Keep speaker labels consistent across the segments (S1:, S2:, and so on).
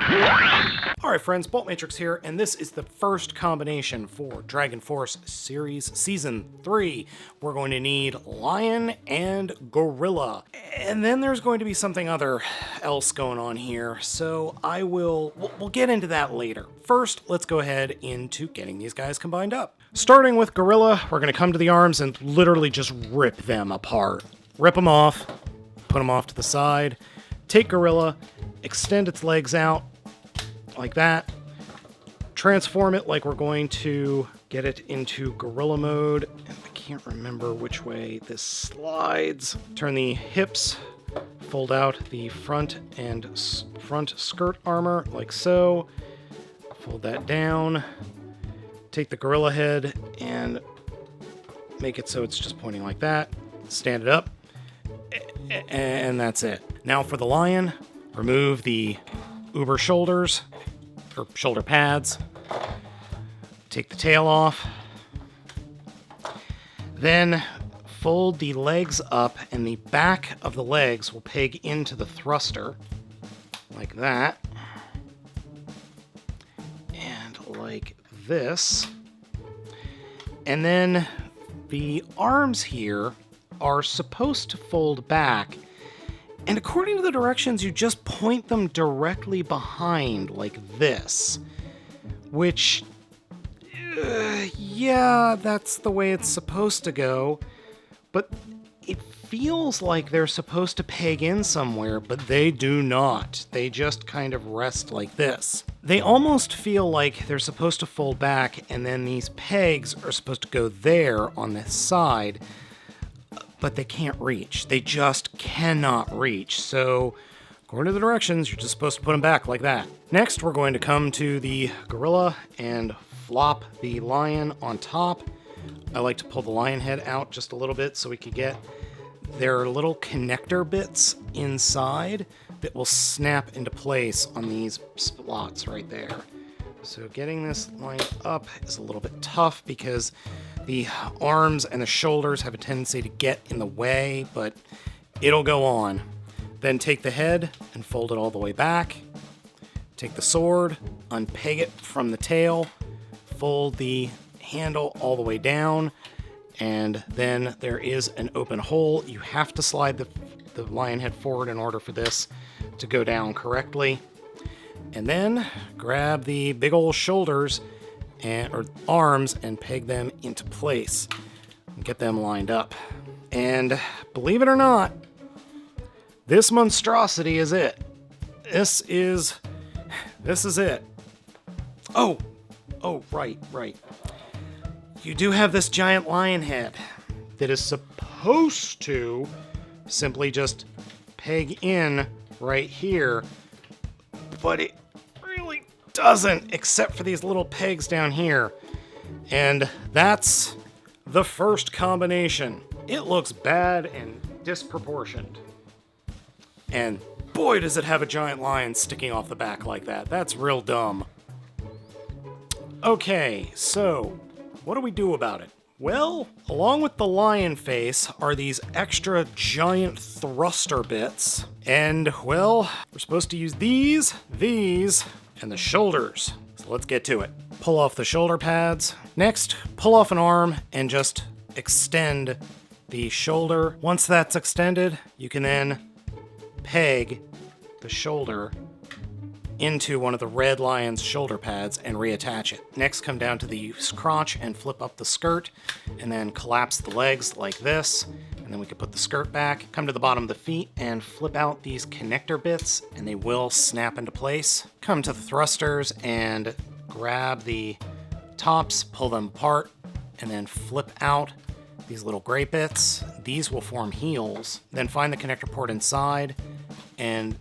S1: Alright friends, Baltmatrix here, and this is the first combination for Dragon Force Series Season 3. We're going to need Lion and Gorilla. And then there's going to be something else going on here, so we'll get into that later. First, let's go ahead into getting these guys combined up. Starting with Gorilla, we're going to come to the arms and literally just rip them apart. Rip them off, put them off to the side, take Gorilla, extend its legs out, like that. Transform it like we're going to get it into gorilla mode. And I can't remember which way this slides. Turn the hips, fold out the front skirt armor like so. Fold that down. Take the gorilla head and make it so it's just pointing like that. Stand it up. And that's it. Now for the lion, remove the uber shoulders, or shoulder pads. Take the tail off. Then fold the legs up, and the back of the legs will peg into the thruster, like that. And like this. And then the arms here are supposed to fold back. And according to the directions, you just point them directly behind, like this. Which, yeah, that's the way it's supposed to go. But it feels like they're supposed to peg in somewhere, but they do not. They just kind of rest like this. They almost feel like they're supposed to fold back, and then these pegs are supposed to go there on this side. But they can't reach. They just cannot reach. So, according to the directions, you're just supposed to put them back like that. Next, we're going to come to the gorilla and flop the lion on top. I like to pull the lion head out just a little bit so we can get their little connector bits inside that will snap into place on these slots right there. So getting this lined up is a little bit tough because the arms and the shoulders have a tendency to get in the way, but it'll go on. Then take the head and fold it all the way back. Take the sword, unpeg it from the tail, fold the handle all the way down, and then there is an open hole. You have to slide the lion head forward in order for this to go down correctly. And then grab the big old shoulders or arms and peg them into place and get them lined up. And believe it or not, this monstrosity is it. This is it. Oh, right. You do have this giant lion head that is supposed to simply just peg in right here, but it really doesn't, except for these little pegs down here. And that's the first combination. It looks bad and disproportioned. And boy, does it have a giant lion sticking off the back like that. That's real dumb. Okay, so what do we do about it? Well, along with the lion face are these extra giant thruster bits. And, well, we're supposed to use these, and the shoulders. So let's get to it. Pull off the shoulder pads. Next, pull off an arm and just extend the shoulder. Once that's extended, you can then peg the shoulder into one of the red lion's shoulder pads and reattach it. Next, come down to the crotch and flip up the skirt, and then collapse the legs like this, and then we can put the skirt back. Come to the bottom of the feet and flip out these connector bits, and they will snap into place. Come to the thrusters and grab the tops, pull them apart, and then flip out these little gray bits. These will form heels. Then find the connector port inside, and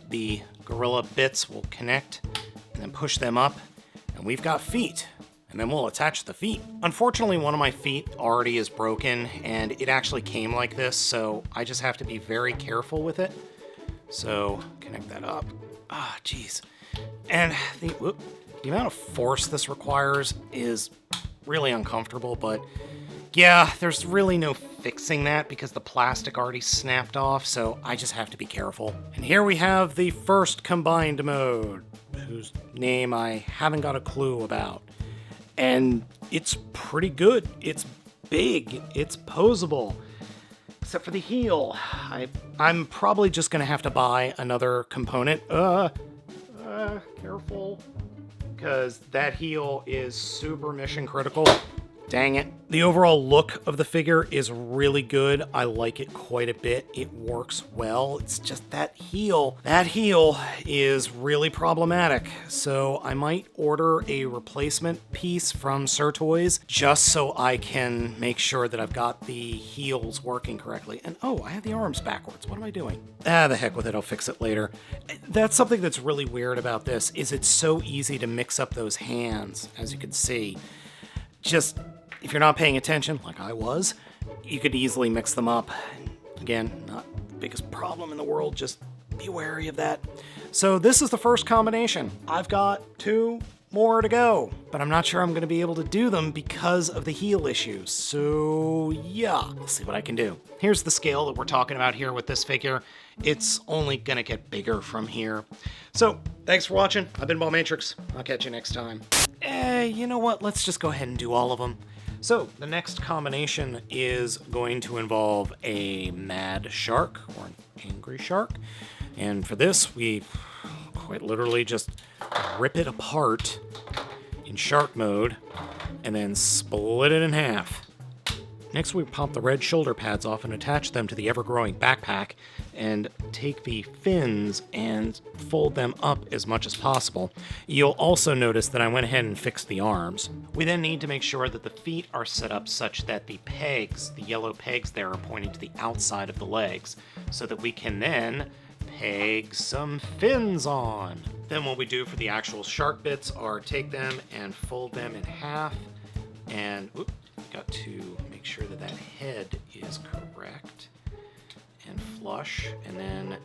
S1: the gorilla bits will connect, and then push them up, and we've got feet. And then we'll attach the feet. Unfortunately, one of my feet already is broken, and it actually came like this, so I just have to be very careful with it. So, connect that up. Ah, jeez. And the amount of force this requires is really uncomfortable, but yeah, there's really no fixing that because the plastic already snapped off, so I just have to be careful. And here we have the first combined mode, whose name I haven't got a clue about. And it's pretty good. It's big. It's posable. Except for the heel. I'm probably just gonna have to buy another component. Careful. Because that heel is super mission critical. Dang it. The overall look of the figure is really good. I like it quite a bit. It works well. It's just that heel. That heel is really problematic. So I might order a replacement piece from Sir Toys just so I can make sure that I've got the heels working correctly. And oh, I have the arms backwards. What am I doing? The heck with it. I'll fix it later. That's something that's really weird about this, is it's so easy to mix up those hands, as you can see. Just, if you're not paying attention, like I was, you could easily mix them up. Again, not the biggest problem in the world, just be wary of that. So this is the first combination. I've got 2 more to go, but I'm not sure I'm going to be able to do them because of the heel issues. So yeah, we'll see what I can do. Here's the scale that we're talking about here with this figure. It's only going to get bigger from here. So thanks for watching. I've been Baltmatrix. I'll catch you next time. You know what? Let's just go ahead and do all of them. So the next combination is going to involve a mad shark or an angry shark. And for this, we quite literally just rip it apart in shark mode and then split it in half. Next, we pop the red shoulder pads off and attach them to the ever-growing backpack and take the fins and fold them up as much as possible. You'll also notice that I went ahead and fixed the arms. We then need to make sure that the feet are set up such that the pegs, the yellow pegs there, are pointing to the outside of the legs, so that we can then peg some fins on. Then what we do for the actual shark bits are take them and fold them in half, and got to make sure that that head is correct and flush, and then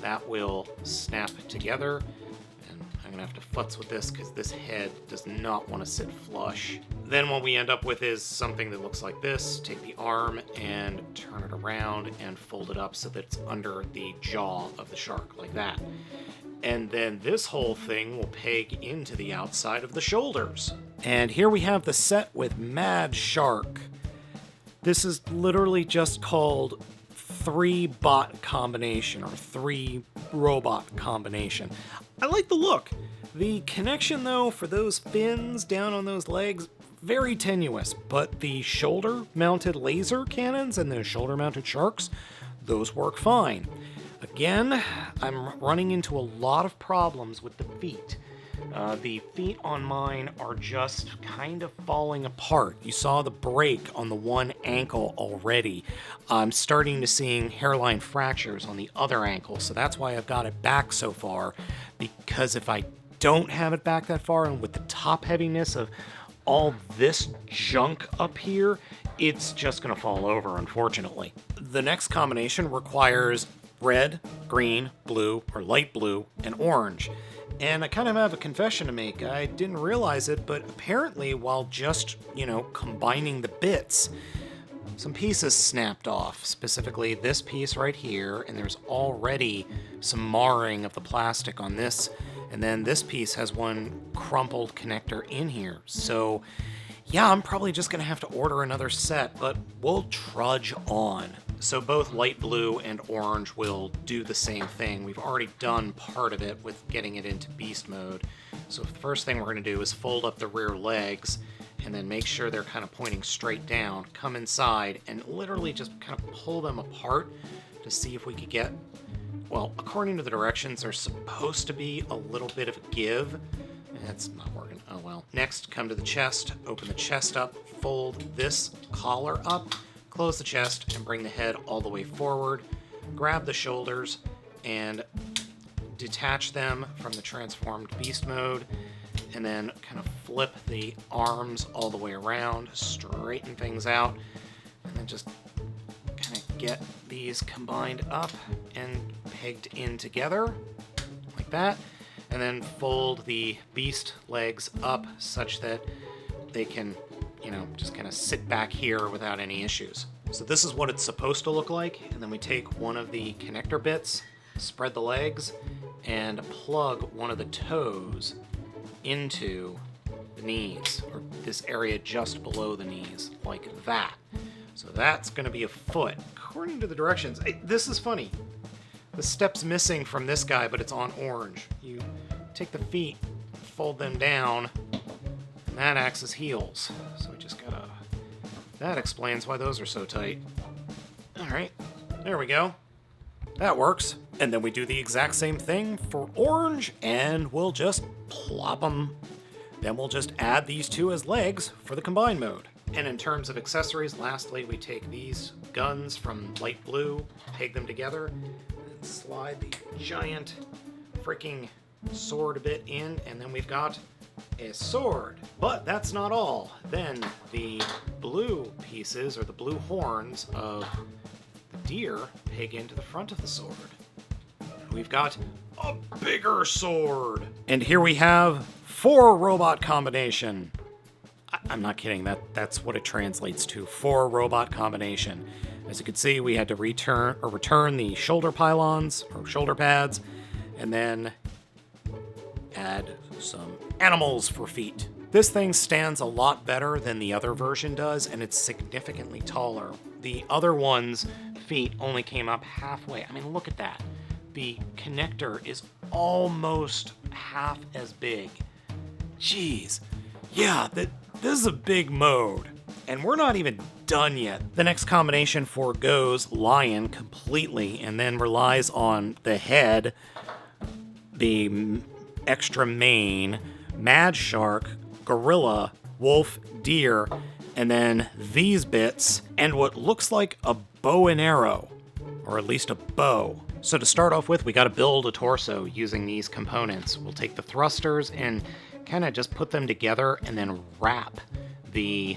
S1: that will snap together. And I'm gonna have to futz with this because this head does not want to sit flush. Then what we end up with is something that looks like this. Take the arm and turn it around and fold it up so that it's under the jaw of the shark, like that. And then this whole thing will peg into the outside of the shoulders. And here we have the set with Mad Shark. This is literally just called 3-bot combination or 3-robot combination. I like the look. The connection, though, for those fins down on those legs, very tenuous, but the shoulder-mounted laser cannons and the shoulder-mounted sharks, those work fine. Again, I'm running into a lot of problems with the feet. The feet on mine are just kind of falling apart. You saw the break on the one ankle already. I'm starting to see hairline fractures on the other ankle, so that's why I've got it back so far, because if I don't have it back that far, and with the top heaviness of all this junk up here, it's just gonna fall over, unfortunately. The next combination requires red, green, blue, or light blue, and orange. And I kind of have a confession to make. I didn't realize it, but apparently while just, combining the bits, some pieces snapped off, specifically this piece right here, and there's already some marring of the plastic on this, and then this piece has one crumpled connector in here. So yeah, I'm probably just gonna have to order another set, but we'll trudge on. So both light blue and orange will do the same thing. We've already done part of it with getting it into beast mode. So the first thing we're gonna do is fold up the rear legs and then make sure they're kind of pointing straight down, come inside, and literally just kind of pull them apart to see if we could get, well, according to the directions, there's supposed to be a little bit of a give. That's not working. Oh well. Next, come to the chest, open the chest up, fold this collar up, close the chest, and bring the head all the way forward. Grab the shoulders and detach them from the transformed beast mode, and then kind of flip the arms all the way around, straighten things out, and then just kind of get these combined up and pegged in together, like that. And then fold the beast legs up such that they can, just kind of sit back here without any issues. So this is what it's supposed to look like, and then we take one of the connector bits, spread the legs, and plug one of the toes into the knees, or this area just below the knees, like that. So that's going to be a foot, according to the directions. This is funny. The step's missing from this guy, but it's on orange. You take the feet, fold them down, and that acts as heels. So we just gotta... That explains why those are so tight. Alright, there we go. That works. And then we do the exact same thing for orange, and we'll just plop them. Then we'll just add these two as legs for the combine mode. And in terms of accessories, lastly, we take these guns from light blue, peg them together, and slide the giant freaking sword a bit in, and then we've got a sword. But that's not all. Then the blue pieces, or the blue horns of the deer, peg into the front of the sword. We've got a bigger sword. And here we have 4 robot combination. I'm not kidding, that's what it translates to, 4 robot combination. As you can see, we had to return the shoulder pylons, or shoulder pads, and then add some animals for feet. This thing stands a lot better than the other version does, and it's significantly taller. The other one's feet only came up halfway. I mean, look at that. The connector is almost half as big. Jeez. Yeah, this is a big mode. And we're not even done yet. The next combination forgoes lion completely and then relies on the head, the extra mane, mad shark, gorilla, wolf, deer, and then these bits, and what looks like a bow and arrow, or at least a bow. So to start off with, we got to build a torso using these components. We'll take the thrusters and kind of just put them together and then wrap the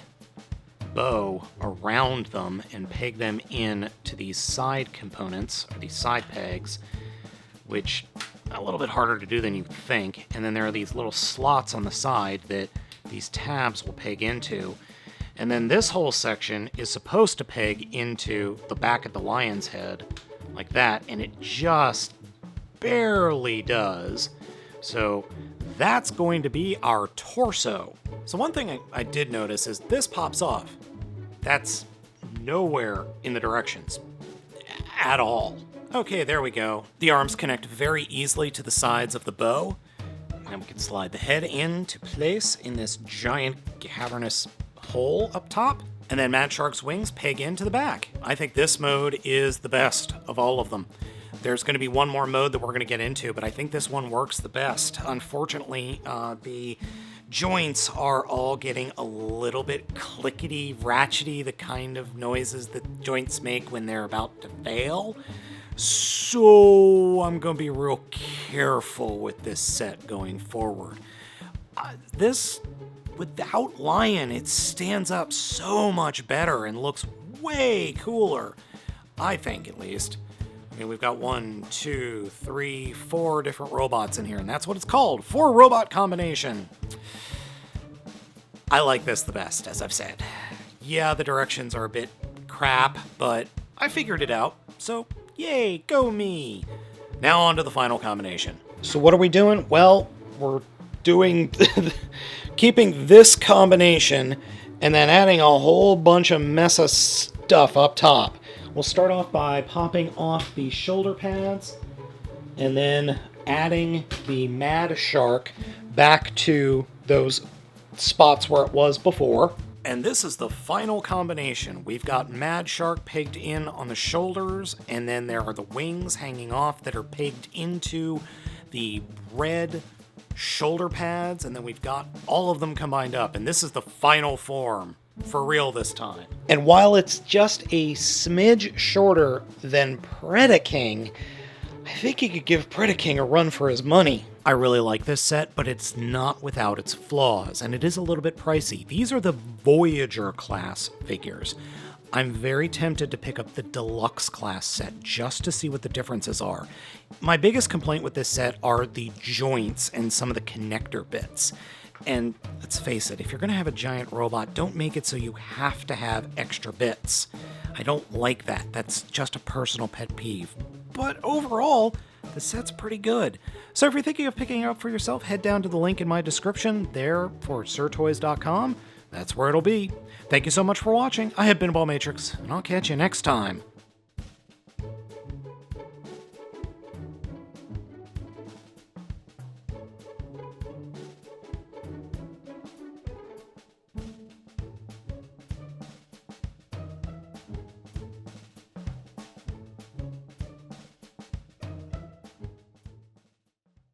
S1: bow around them and peg them in to these side components, or these side pegs, which a little bit harder to do than you think. And then there are these little slots on the side that these tabs will peg into. And then this whole section is supposed to peg into the back of the lion's head, like that, and it just barely does. So that's going to be our torso. So one thing I did notice is this pops off. That's nowhere in the directions at all. Okay, there we go. The arms connect very easily to the sides of the bow. And we can slide the head into place in this giant cavernous hole up top. And then Mad Shark's wings peg into the back. I think this mode is the best of all of them. There's going to be one more mode that we're going to get into, but I think this one works the best. Unfortunately, the joints are all getting a little bit clickety, ratchety, the kind of noises that joints make when they're about to fail. So I'm going to be real careful with this set going forward. This, without Lion, it stands up so much better and looks way cooler. I think, at least. I mean, we've got 1, 2, 3, 4 different robots in here, and that's what it's called. 4 robot combination. I like this the best, as I've said. Yeah, the directions are a bit crap, but I figured it out, so yay, go me. Now on to the final combination. So what are we doing? Well, we're doing keeping this combination and then adding a whole bunch of mess of stuff up top. We'll start off by popping off the shoulder pads and then adding the Mad Shark back to those spots where it was before. And this is the final combination. We've got Mad Shark pegged in on the shoulders, and then there are the wings hanging off that are pegged into the red shoulder pads, and then we've got all of them combined up, and this is the final form. For real this time. And while it's just a smidge shorter than Predaking, I think you could give Predaking a run for his money. I really like this set, but it's not without its flaws, and it is a little bit pricey. These are the Voyager class figures. I'm very tempted to pick up the Deluxe class set just to see what the differences are. My biggest complaint with this set are the joints and some of the connector bits. And let's face it, if you're going to have a giant robot, don't make it so you have to have extra bits. I don't like that. That's just a personal pet peeve. But overall, the set's pretty good. So if you're thinking of picking it up for yourself, head down to the link in my description there for sirtoys.com. That's where it'll be. Thank you so much for watching. I have been Baltmatrix, and I'll catch you next time.